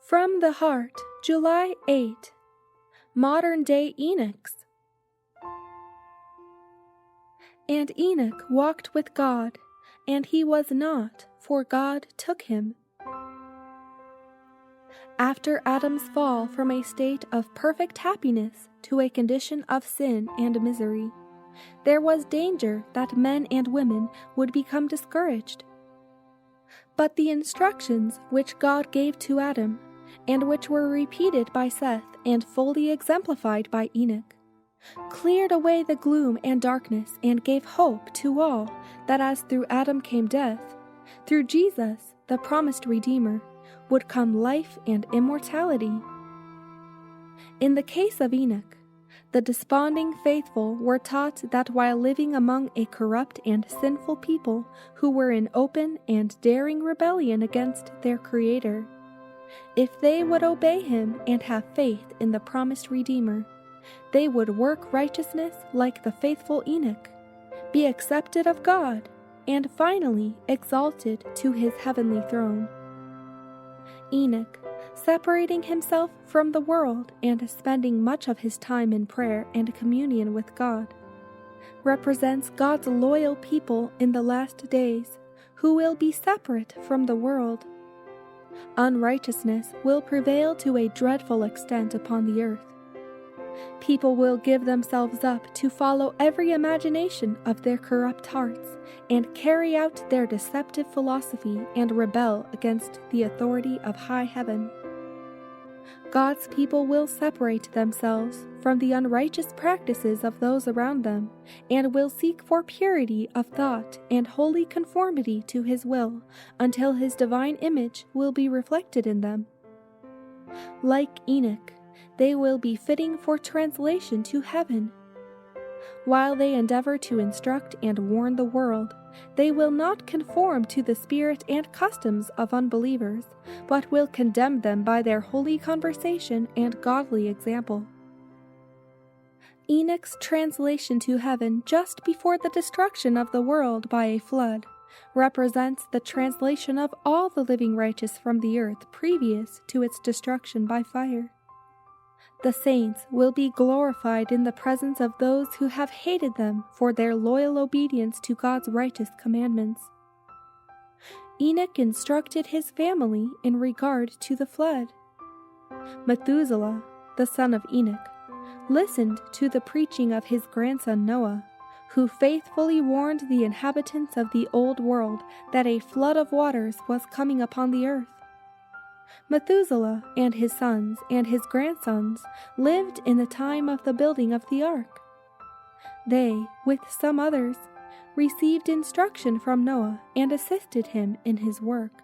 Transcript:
From the Heart, July 8. Modern-day Enochs. And Enoch walked with God, and he was not, for God took him. After Adam's fall from a state of perfect happiness to a condition of sin and misery, there was danger that men and women would become discouraged. But the instructions which God gave to Adam, and which were repeated by Seth and fully exemplified by Enoch, cleared away the gloom and darkness and gave hope to all that as through Adam came death, through Jesus, the promised Redeemer, would come life and immortality. In the case of Enoch, the desponding faithful were taught that while living among a corrupt and sinful people who were in open and daring rebellion against their Creator, if they would obey him and have faith in the promised Redeemer, they would work righteousness like the faithful Enoch, be accepted of God, and finally exalted to his heavenly throne. Enoch, separating himself from the world and spending much of his time in prayer and communion with God, represents God's loyal people in the last days, who will be separate from the world. Unrighteousness will prevail to a dreadful extent upon the earth. People will give themselves up to follow every imagination of their corrupt hearts and carry out their deceptive philosophy and rebel against the authority of high heaven. God's people will separate themselves from the unrighteous practices of those around them and will seek for purity of thought and holy conformity to His will until His divine image will be reflected in them. Like Enoch, they will be fitting for translation to heaven. While they endeavor to instruct and warn the world, they will not conform to the spirit and customs of unbelievers, but will condemn them by their holy conversation and godly example. Enoch's translation to heaven just before the destruction of the world by a flood represents the translation of all the living righteous from the earth previous to its destruction by fire. The saints will be glorified in the presence of those who have hated them for their loyal obedience to God's righteous commandments. Enoch instructed his family in regard to the flood. Methuselah, the son of Enoch, listened to the preaching of his grandson Noah, who faithfully warned the inhabitants of the old world that a flood of waters was coming upon the earth. Methuselah and his sons and his grandsons lived in the time of the building of the ark. They, with some others, received instruction from Noah and assisted him in his work.